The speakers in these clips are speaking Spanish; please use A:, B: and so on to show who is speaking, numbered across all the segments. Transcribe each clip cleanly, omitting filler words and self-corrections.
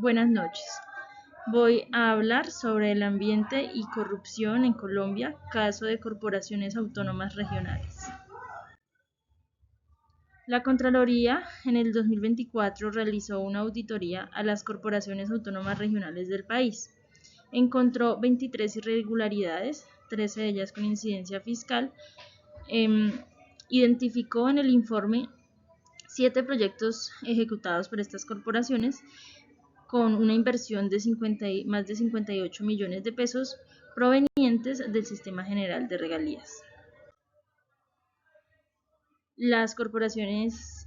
A: Buenas noches. Voy a hablar sobre el ambiente y corrupción en Colombia, caso de corporaciones autónomas regionales. La Contraloría en el 2024 realizó una auditoría a las corporaciones autónomas regionales del país. Encontró 23 irregularidades, 13 de ellas con incidencia fiscal. Identificó en el informe 7 proyectos ejecutados por estas corporaciones con una inversión de más de 58 millones de pesos provenientes del Sistema General de Regalías. Las corporaciones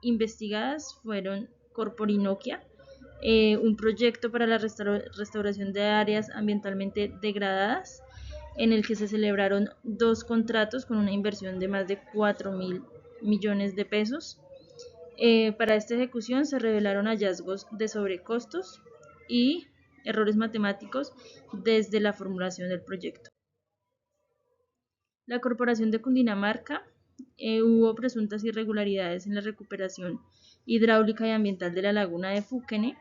A: investigadas fueron Corporinoquia, un proyecto para la restauración de áreas ambientalmente degradadas, en el que se celebraron 2 contratos con una inversión de más de 4.000 millones de pesos. Para esta ejecución se revelaron hallazgos de sobrecostos y errores matemáticos desde la formulación del proyecto. La Corporación de Cundinamarca, hubo presuntas irregularidades en la recuperación hidráulica y ambiental de la laguna de Fuquene,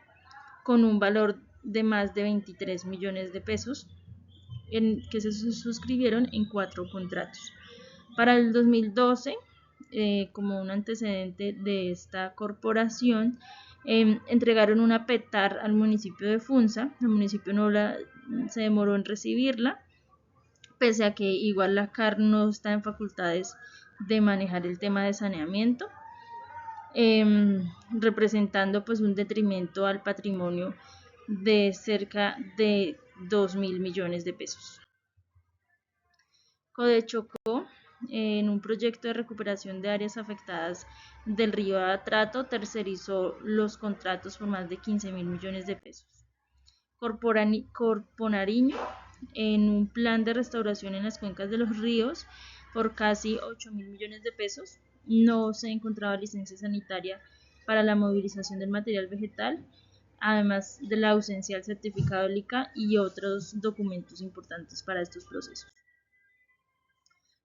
A: con un valor de más de 23 millones de pesos, que se suscribieron en 4 contratos. Para el 2012, como un antecedente de esta corporación, entregaron una PETAR al municipio de Funza. El municipio se demoró en recibirla, pese a que igual la CAR no está en facultades de manejar el tema de saneamiento, representando pues un detrimento al patrimonio de cerca de 2.000 millones de pesos. Codechocó, en un proyecto de recuperación de áreas afectadas del río Atrato, tercerizó los contratos por más de 15.000 millones de pesos. Corponariño, en un plan de restauración en las cuencas de los ríos por casi 8.000 millones de pesos, no se encontraba licencia sanitaria para la movilización del material vegetal, además de la ausencia del certificado LICA y otros documentos importantes para estos procesos.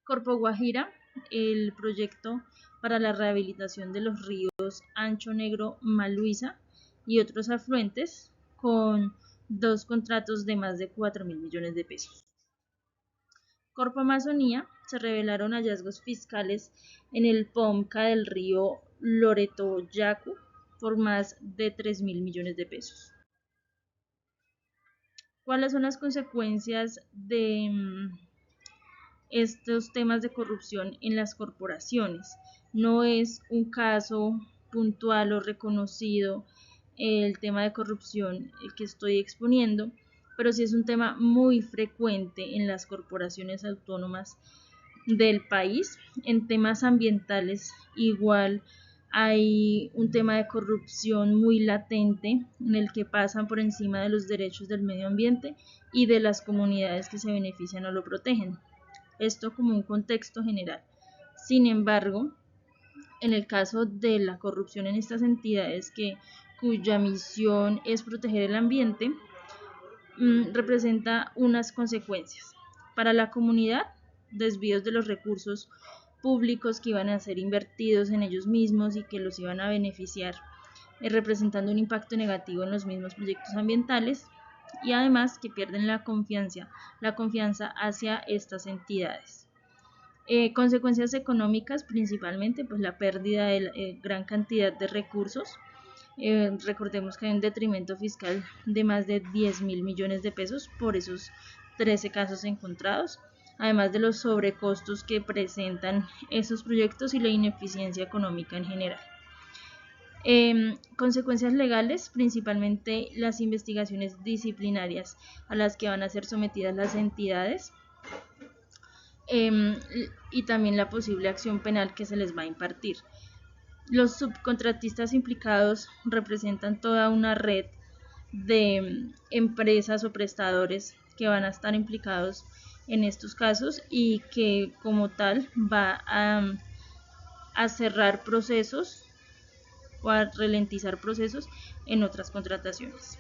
A: Corpo Guajira, el proyecto para la rehabilitación de los ríos Ancho Negro, Maluisa y otros afluentes, con 2 contratos de más de 4.000 millones de pesos. Corpo Amazonía, se revelaron hallazgos fiscales en el POMCA del río Loreto Yacu por más de 3.000 millones de pesos. ¿Cuáles son las consecuencias de estos temas de corrupción en las corporaciones? No es un caso puntual o reconocido el tema de corrupción que estoy exponiendo, pero sí es un tema muy frecuente en las corporaciones autónomas del país. En temas ambientales igual hay un tema de corrupción muy latente en el que pasan por encima de los derechos del medio ambiente y de las comunidades que se benefician o lo protegen. Esto como un contexto general. Sin embargo, en el caso de la corrupción en estas entidades cuya misión es proteger el ambiente, representa unas consecuencias. Para la comunidad, desvíos de los recursos públicos que iban a ser invertidos en ellos mismos y que los iban a beneficiar, representando un impacto negativo en los mismos proyectos ambientales, y además que pierden la confianza hacia estas entidades. Consecuencias económicas, principalmente pues la pérdida de gran cantidad de recursos. Recordemos que hay un detrimento fiscal de más de 10.000 millones de pesos por esos 13 casos encontrados, además de los sobrecostos que presentan esos proyectos y la ineficiencia económica en general. Consecuencias legales, principalmente las investigaciones disciplinarias a las que van a ser sometidas las entidades, y también la posible acción penal que se les va a impartir. Los subcontratistas implicados representan toda una red de empresas o prestadores que van a estar implicados en estos casos y que como tal va a cerrar procesos o a ralentizar procesos en otras contrataciones.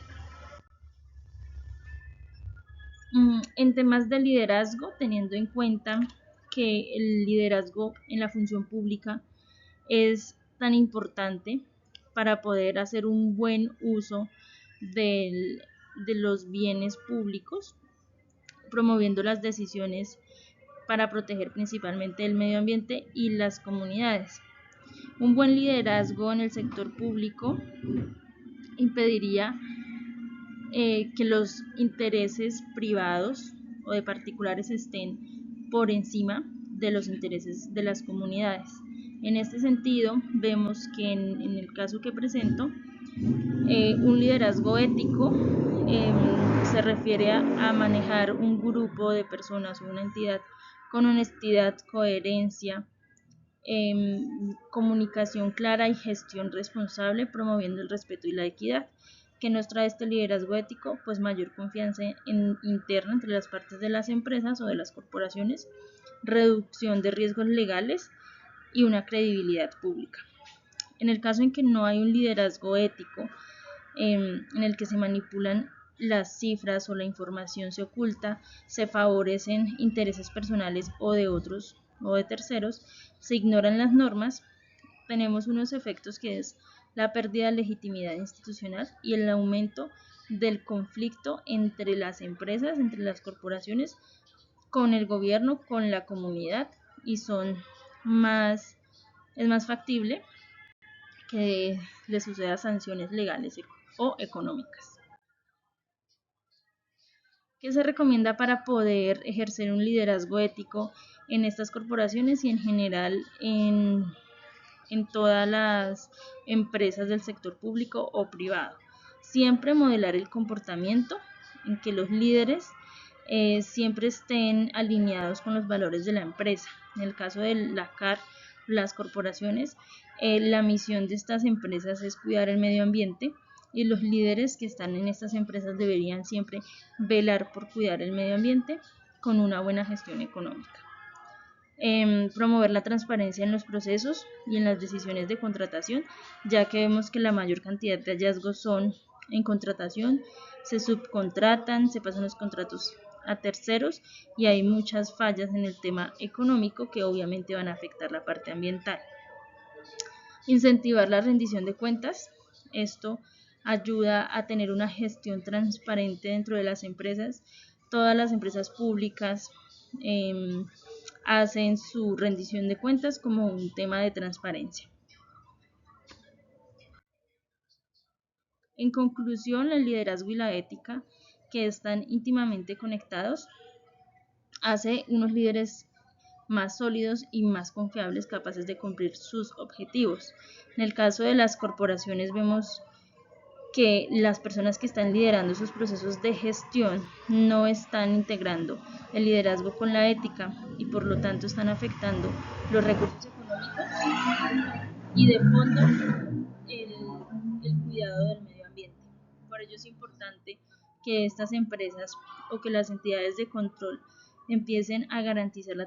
A: En temas de liderazgo, teniendo en cuenta que el liderazgo en la función pública es tan importante para poder hacer un buen uso de los bienes públicos, promoviendo las decisiones para proteger principalmente el medio ambiente y las comunidades. Un buen liderazgo en el sector público impediría que los intereses privados o de particulares estén por encima de los intereses de las comunidades. En este sentido, vemos que en el caso que presento, un liderazgo ético se refiere a manejar un grupo de personas o una entidad con honestidad, coherencia, comunicación clara y gestión responsable, promoviendo el respeto y la equidad. ¿Qué nos trae este liderazgo ético? Pues mayor confianza interna entre las partes de las empresas o de las corporaciones, reducción de riesgos legales y una credibilidad pública. En el caso en que no hay un liderazgo ético, en el que se manipulan las cifras o la información se oculta, se favorecen intereses personales o de otros o de terceros, se ignoran las normas, tenemos unos efectos que es la pérdida de legitimidad institucional y el aumento del conflicto entre las empresas, entre las corporaciones, con el gobierno, con la comunidad, y es más factible que le suceda sanciones legales o económicas. ¿Qué se recomienda para poder ejercer un liderazgo ético en estas corporaciones y en general en todas las empresas del sector público o privado? Siempre modelar el comportamiento en que los líderes siempre estén alineados con los valores de la empresa. En el caso de la CAR, las corporaciones, la misión de estas empresas es cuidar el medio ambiente y los líderes que están en estas empresas deberían siempre velar por cuidar el medio ambiente con una buena gestión económica. Promover la transparencia en los procesos y en las decisiones de contratación, ya que vemos que la mayor cantidad de hallazgos son en contratación, se subcontratan, se pasan los contratos a terceros y hay muchas fallas en el tema económico que obviamente van a afectar la parte ambiental. Incentivar la rendición de cuentas, esto ayuda a tener una gestión transparente dentro de las empresas. Todas las empresas públicas hacen su rendición de cuentas como un tema de transparencia. En conclusión, el liderazgo y la ética, que están íntimamente conectados, hace unos líderes más sólidos y más confiables, capaces de cumplir sus objetivos. En el caso de las corporaciones vemos que las personas que están liderando esos procesos de gestión no están integrando el liderazgo con la ética y por lo tanto están afectando los recursos económicos y de fondo el cuidado del medio ambiente. Por ello es importante que estas empresas o que las entidades de control empiecen a garantizar la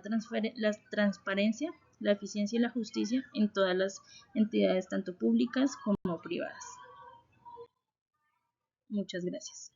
A: transparencia, la eficiencia y la justicia en todas las entidades, tanto públicas como privadas. Muchas gracias.